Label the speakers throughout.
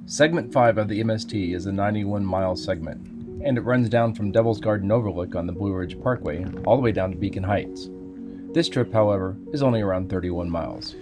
Speaker 1: Segment 5 of the MST is a 91-mile segment, and it runs down from Devils Garden Overlook on the Blue Ridge Parkway all the way down to Beacon Heights. This trip, however, is only around 31 miles.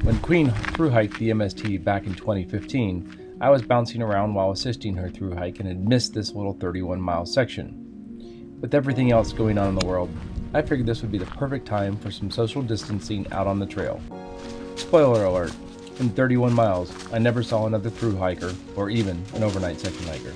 Speaker 1: When Queen thru-hiked the MST back in 2015, I was bouncing around while assisting her thru-hike and had missed this little 31-mile section. With everything else going on in the world, I figured this would be the perfect time for some social distancing out on the trail. Spoiler alert, in 31 miles, I never saw another thru-hiker or even an overnight second hiker.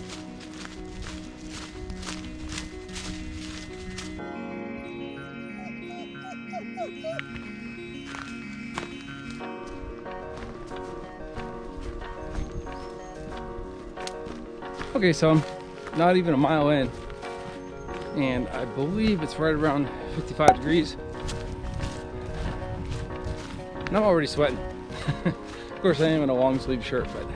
Speaker 2: Okay, so I'm not even a mile in, and I believe it's right around 55 degrees. And I'm already sweating. Of course, I am in a long sleeve shirt, but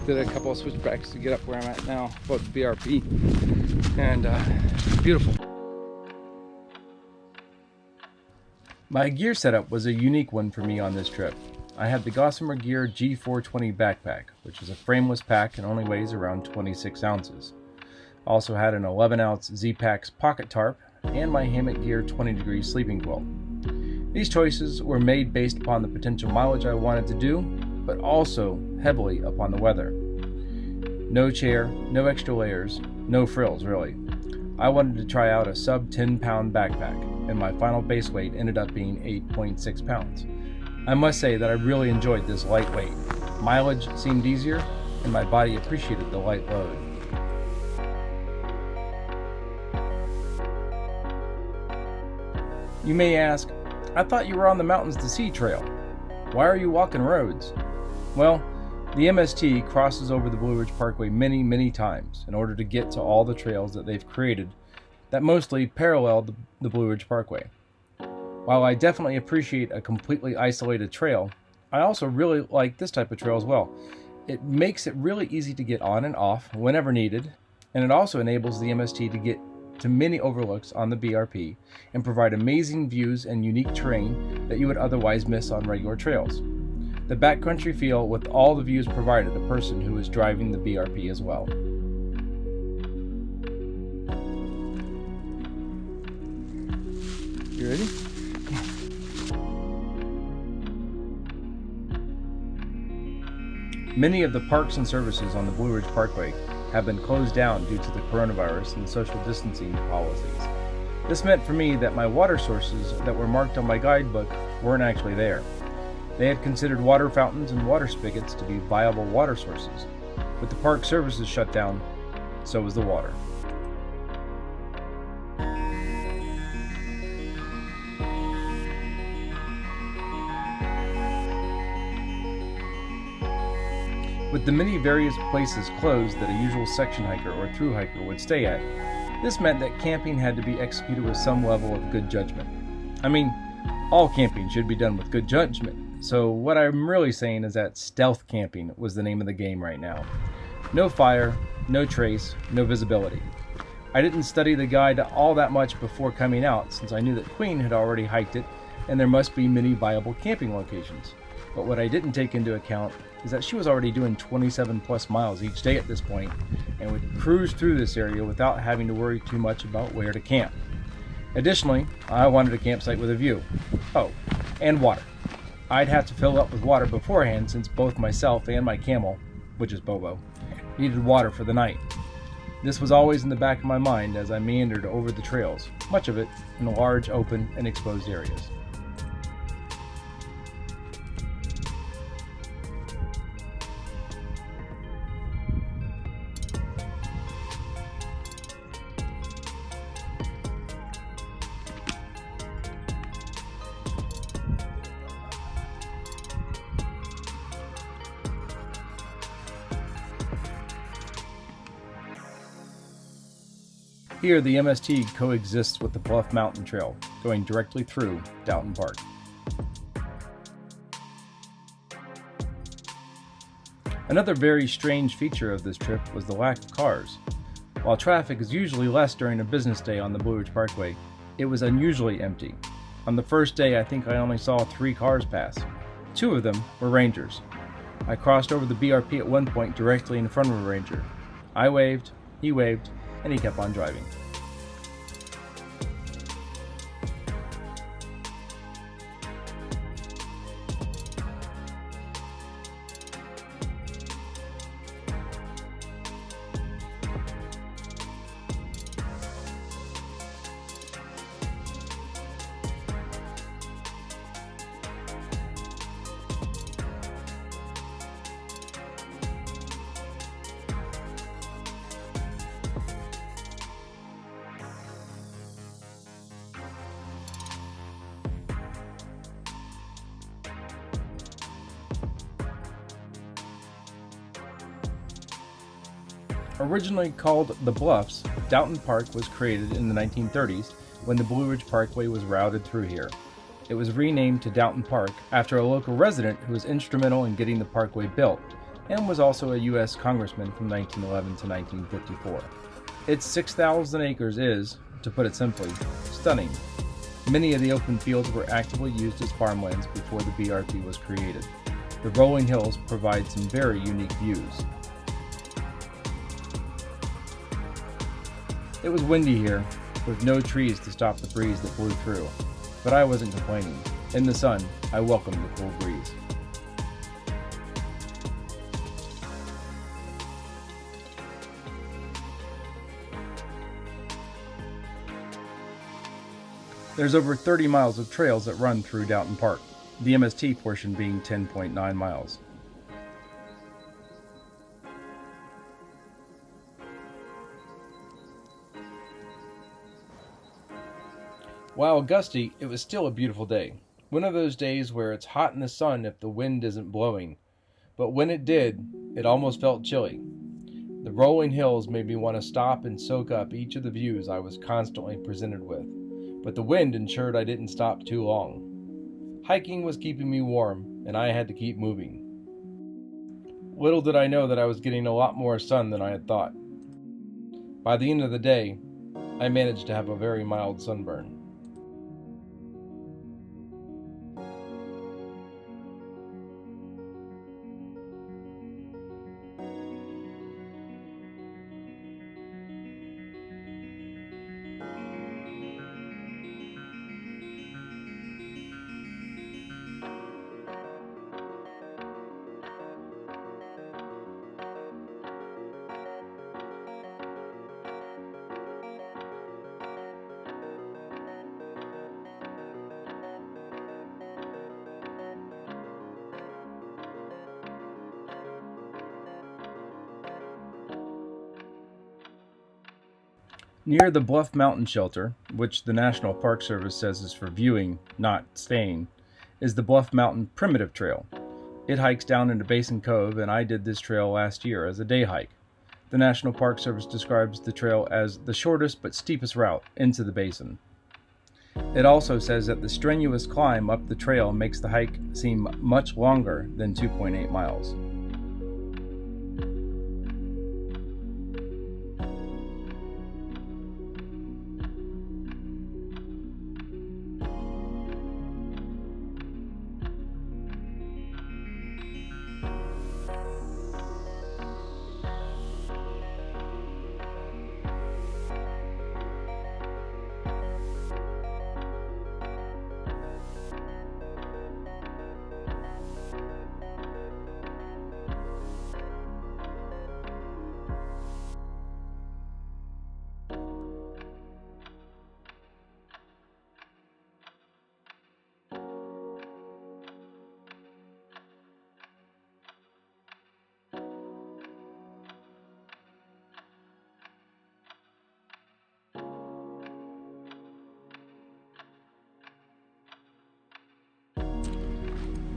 Speaker 2: did a couple of switchbacks to get up where I'm at now, above the BRP, and beautiful.
Speaker 1: My gear setup was a unique one for me on this trip. I had the Gossamer Gear G420 backpack, which is a frameless pack and only weighs around 26 ounces. I also had an 11-ounce Z-Packs pocket tarp and my Hammock Gear 20-degree sleeping quilt. These choices were made based upon the potential mileage I wanted to do, but also heavily upon the weather. No chair, no extra layers, no frills really. I wanted to try out a sub 10-pound backpack, and my final base weight ended up being 8.6 pounds. I must say that I really enjoyed this light weight. Mileage seemed easier, and my body appreciated the light load. You may ask, I thought you were on the Mountains to Sea trail. Why are you walking roads? Well, the MST crosses over the Blue Ridge Parkway many times in order to get to all the trails that they've created that mostly parallel the Blue Ridge Parkway. While I definitely appreciate a completely isolated trail, I also really like this type of trail as well. It makes it really easy to get on and off whenever needed, and it also enables the MST to get to many overlooks on the BRP and provide amazing views and unique terrain that you would otherwise miss on regular trails. The backcountry feel with all the views provided a person who is driving the BRP as well.
Speaker 2: You ready?
Speaker 1: Many of the parks and services on the Blue Ridge Parkway have been closed down due to the coronavirus and social distancing policies. This meant for me that my water sources that were marked on my guidebook weren't actually there. They had considered water fountains and water spigots to be viable water sources. With the park services shut down, so was the water. With the many various places closed that a usual section hiker or thru hiker would stay at, this meant that camping had to be executed with some level of good judgment. I mean, all camping should be done with good judgment, so what I'm really saying is that stealth camping was the name of the game right now. No fire, no trace, no visibility. I didn't study the guide all that much before coming out since I knew that Queen had already hiked it and there must be many viable camping locations. But what I didn't take into account is that she was already doing 27 plus miles each day at this point and would cruise through this area without having to worry too much about where to camp. Additionally, I wanted a campsite with a view. Oh, and water. I'd have to fill up with water beforehand since both myself and my camel, which is Bobo, needed water for the night. This was always in the back of my mind as I meandered over the trails, much of it in large, open, and exposed areas. Here, the MST coexists with the Bluff Mountain Trail, going directly through DOUGHTON Park. Another very strange feature of this trip was the lack of cars. While traffic is usually less during a business day on the Blue Ridge Parkway, it was unusually empty. On the first day, I think I only saw 3 cars pass. Two of them were rangers. I crossed over the BRP at one point directly in front of a ranger. I waved, he waved, and he kept on driving. Originally called The Bluffs, Doughton Park was created in the 1930s when the Blue Ridge Parkway was routed through here. It was renamed to Doughton Park after a local resident who was instrumental in getting the parkway built and was also a U.S. congressman from 1911 to 1954. Its 6,000 acres is, to put it simply, stunning. Many of the open fields were actively used as farmlands before the BRP was created. The rolling hills provide some very unique views. It was windy here, with no trees to stop the breeze that blew through, but I wasn't complaining. In the sun, I welcomed the cool breeze. There's over 30 miles of trails that run through Doughton Park, the MST portion being 10.9 miles. While gusty, it was still a beautiful day. One of those days where it's hot in the sun if the wind isn't blowing. But when it did, it almost felt chilly. The rolling hills made me want to stop and soak up each of the views I was constantly presented with. But the wind ensured I didn't stop too long. Hiking was keeping me warm, and I had to keep moving. Little did I know that I was getting a lot more sun than I had thought. By the end of the day, I managed to have a very mild sunburn. Near the Bluff Mountain Shelter, which the National Park Service says is for viewing, not staying, is the Bluff Mountain Primitive Trail. It hikes down into Basin Cove, and I did this trail last year as a day hike. The National Park Service describes the trail as the shortest but steepest route into the basin. It also says that the strenuous climb up the trail makes the hike seem much longer than 2.8 miles.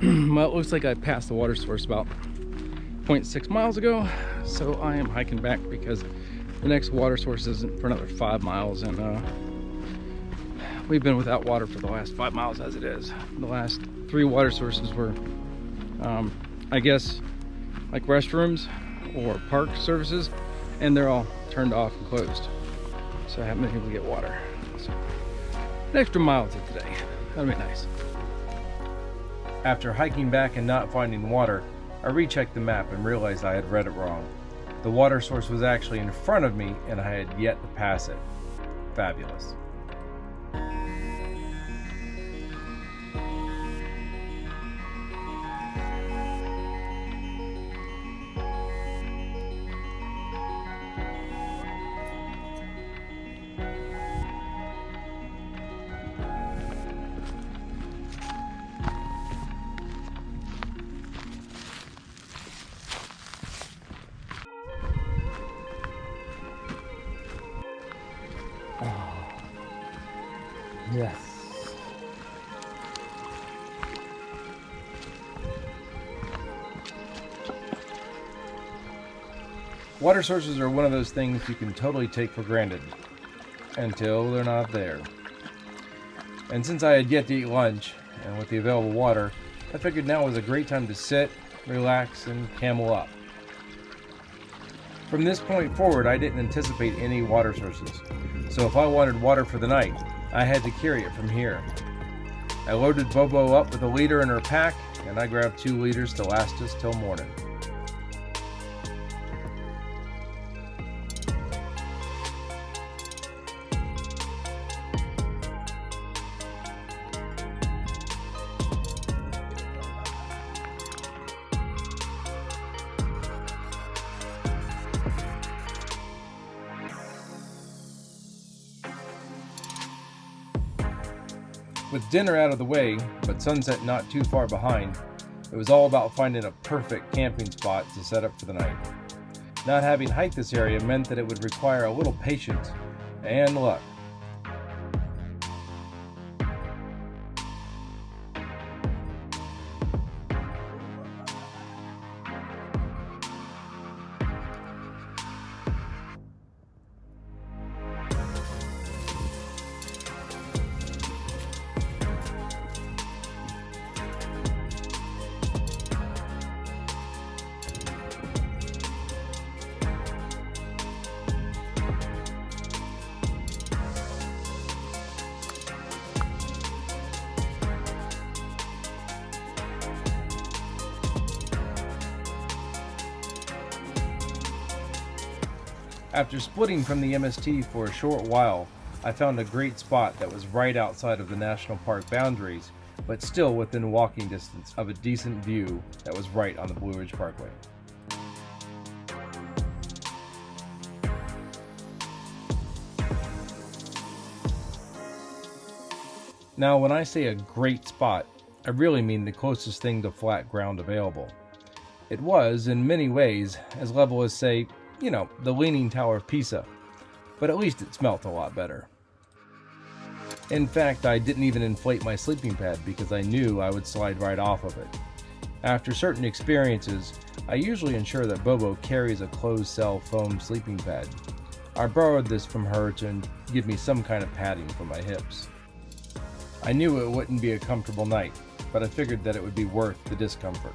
Speaker 2: Well, it looks like I passed the water source about 0.6 miles ago, so I am hiking back because the next water source isn't for another 5 miles, and we've been without water for the last 5 miles as it is. The last 3 water sources were, I guess, like restrooms or park services, and they're all turned off and closed, so I haven't been able to get water. So, an extra mile to today. That'd be nice.
Speaker 1: After hiking back and not finding water, I rechecked the map and realized I had read it wrong. The water source was actually in front of me and I had yet to pass it. Fabulous.
Speaker 2: Yes.
Speaker 1: Water sources are one of those things you can totally take for granted until they're not there. And since I had yet to eat lunch, and with the available water, I figured now was a great time to sit, relax, and camel up. From this point forward, I didn't anticipate any water sources, so if I wanted water for the night, I had to carry it from here. I loaded Bobo up with a liter in her pack, and I grabbed 2 liters to last us till morning. With dinner out of the way, but sunset not too far behind, it was all about finding a perfect camping spot to set up for the night. Not having hiked this area meant that it would require a little patience and luck. After splitting from the MST for a short while, I found a great spot that was right outside of the national park boundaries, but still within walking distance of a decent view that was right on the Blue Ridge Parkway. Now, when I say a great spot, I really mean the closest thing to flat ground available. It was, in many ways, as level as, say, the Leaning Tower of Pisa, but at least it smelt a lot better. In fact, I didn't even inflate my sleeping pad because I knew I would slide right off of it. After certain experiences, I usually ensure that Bobo carries a closed-cell foam sleeping pad. I borrowed this from her to give me some kind of padding for my hips. I knew it wouldn't be a comfortable night, but I figured that it would be worth the discomfort.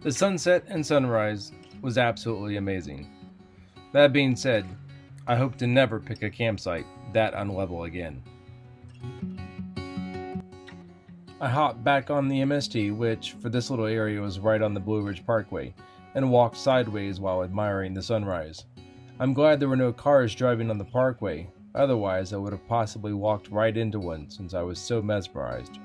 Speaker 1: The sunset and sunrise was absolutely amazing. That being said, I hope to never pick a campsite that unlevel again. I hopped back on the MST, which for this little area was right on the Blue Ridge Parkway, and walked sideways while admiring the sunrise. I'm glad there were no cars driving on the parkway, Otherwise, I would have possibly walked right into one since I was so mesmerized.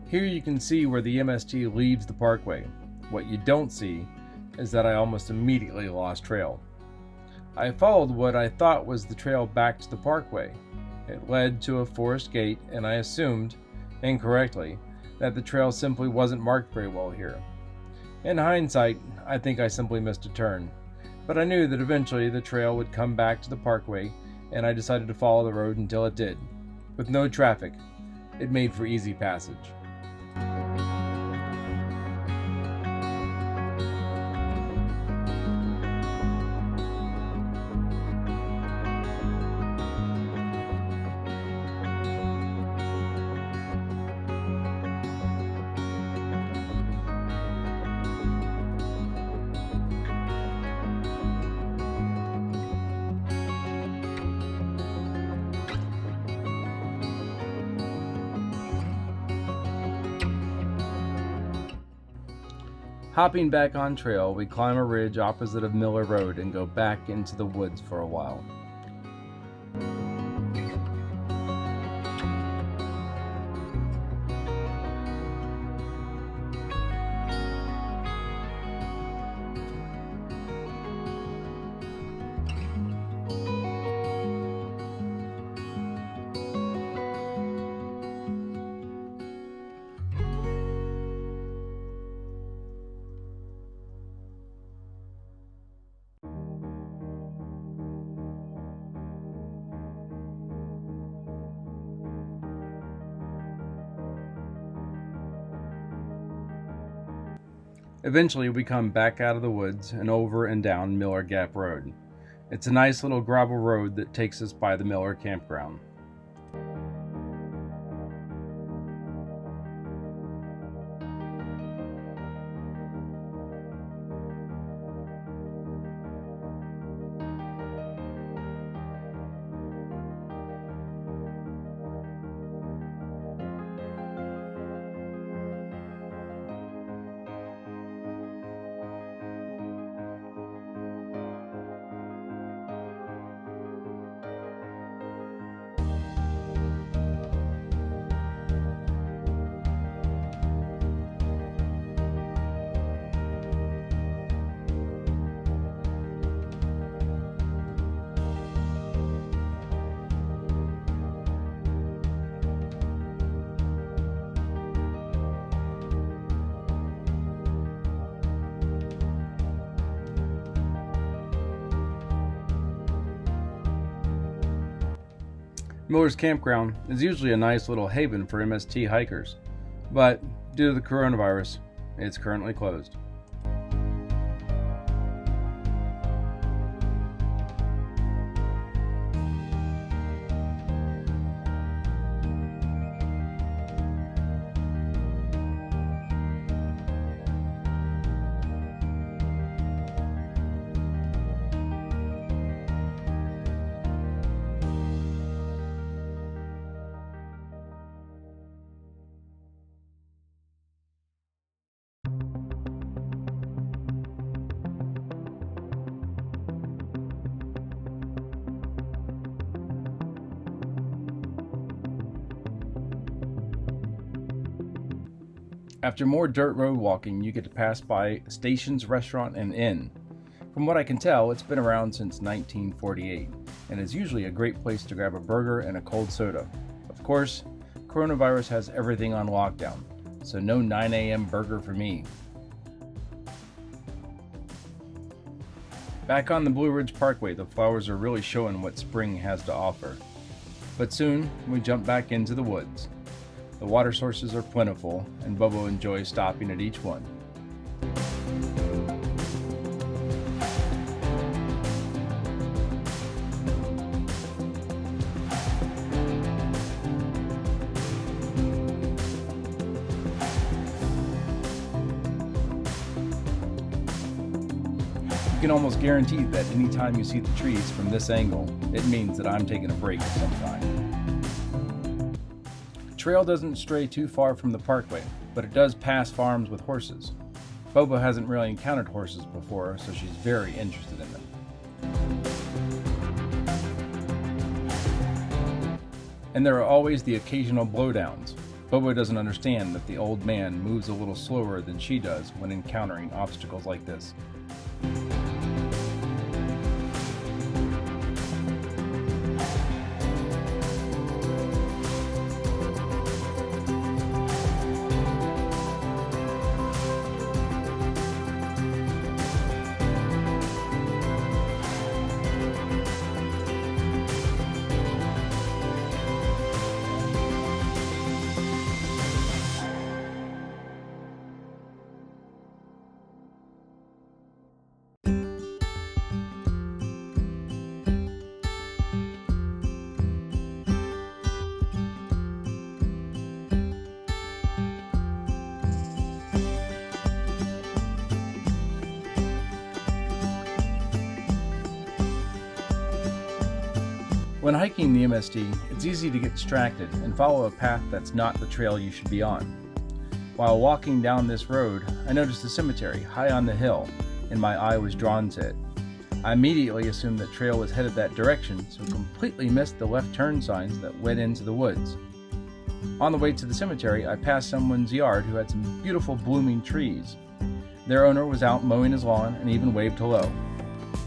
Speaker 1: Here you can see where the MST leaves the parkway. What you don't see is that I almost immediately lost trail. I followed what I thought was the trail back to the parkway. It led to a forest gate, and I assumed, incorrectly, that the trail simply wasn't marked very well here. In hindsight, I think I simply missed a turn, but I knew that eventually the trail would come back to the parkway, and I decided to follow the road until it did. With no traffic, it made for easy passage. Hopping back on trail, we climb a ridge opposite of Miller Road and go back into the woods for a while. Eventually, we come back out of the woods and over and down Miller Gap Road. It's a nice little gravel road that takes us by the Miller campground. Miller's Campground is usually a nice little haven for MST hikers, but due to the coronavirus, it's currently closed. After more dirt road walking, you get to pass by Stations Restaurant and Inn. From what I can tell, it's been around since 1948, and is usually a great place to grab a burger and a cold soda. Of course, coronavirus has everything on lockdown, so no 9 a.m. burger for me. Back on the Blue Ridge Parkway, the flowers are really showing what spring has to offer. But soon, we jump back into the woods. The water sources are plentiful, and Bobo enjoys stopping at each one. You can almost guarantee that anytime you see the trees from this angle, it means that I'm taking a break of some kind. The trail doesn't stray too far from the parkway, but it does pass farms with horses. Bobo hasn't really encountered horses before, so she's very interested in them. And there are always the occasional blowdowns. Bobo doesn't understand that the old man moves a little slower than she does when encountering obstacles like this. When hiking the MST, it's easy to get distracted and follow a path that's not the trail you should be on. While walking down this road, I noticed a cemetery high on the hill, and my eye was drawn to it. I immediately assumed the trail was headed that direction, so completely missed the left turn signs that led into the woods. On the way to the cemetery, I passed someone's yard who had some beautiful blooming trees. Their owner was out mowing his lawn and even waved hello.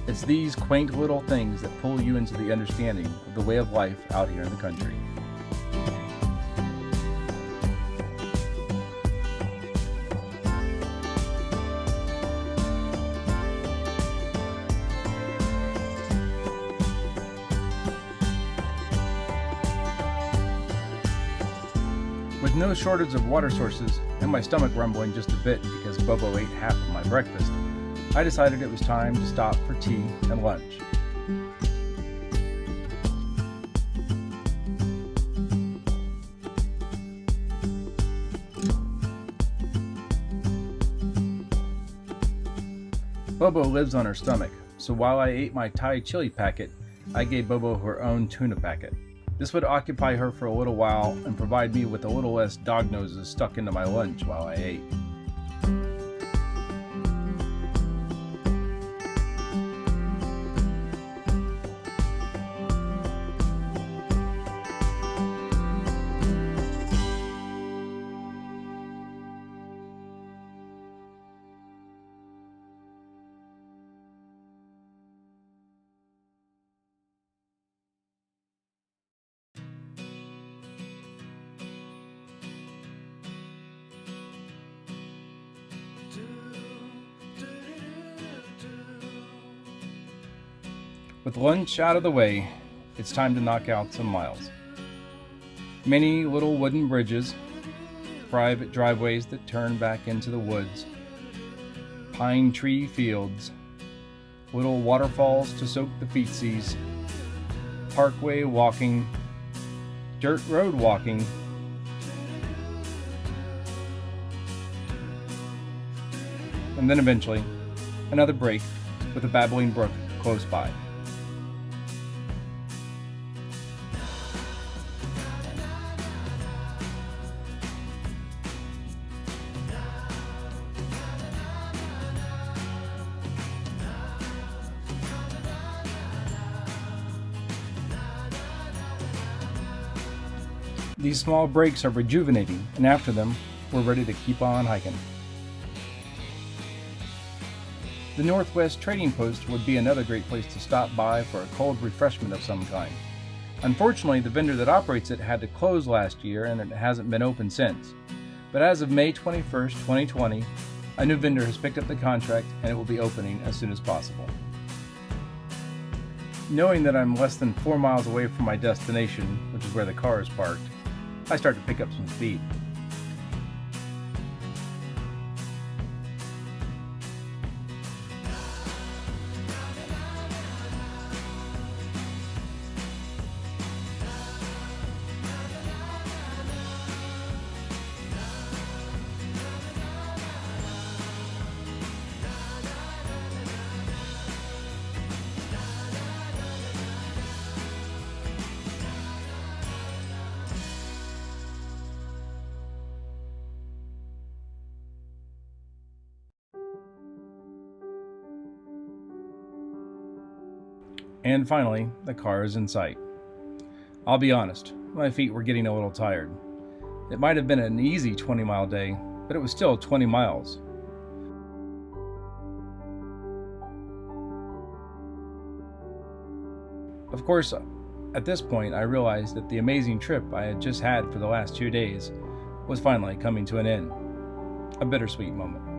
Speaker 1: It's these quaint little things that pull you into the understanding of the way of life out here in the country. With no shortage of water sources and my stomach rumbling just a bit because Bobo ate half of my breakfast, I decided it was time to stop for tea and lunch. Bobo lives on her stomach, so while I ate my Thai chili packet, I gave Bobo her own tuna packet. This would occupy her for a little while and provide me with a little less dog noses stuck into my lunch while I ate. With lunch out of the way, it's time to knock out some miles. Many little wooden bridges, private driveways that turn back into the woods, pine tree fields, little waterfalls to soak the feetsies, parkway walking, dirt road walking, and then eventually another break with a babbling brook close by. These small breaks are rejuvenating, and after them, we're ready to keep on hiking. The Northwest Trading Post would be another great place to stop by for a cold refreshment of some kind. Unfortunately, the vendor that operates it had to close last year and it hasn't been open since. But as of May 21st, 2020, a new vendor has picked up the contract and it will be opening as soon as possible. Knowing that I'm less than 4 miles away from my destination, which is where the car is parked, I start to pick up some speed. And finally, the car is in sight. I'll be honest, my feet were getting a little tired. It might have been an easy 20-mile day, but it was still 20 miles. Of course, at this point, I realized that the amazing trip I had just had for the last 2 days was finally coming to an end. A bittersweet moment.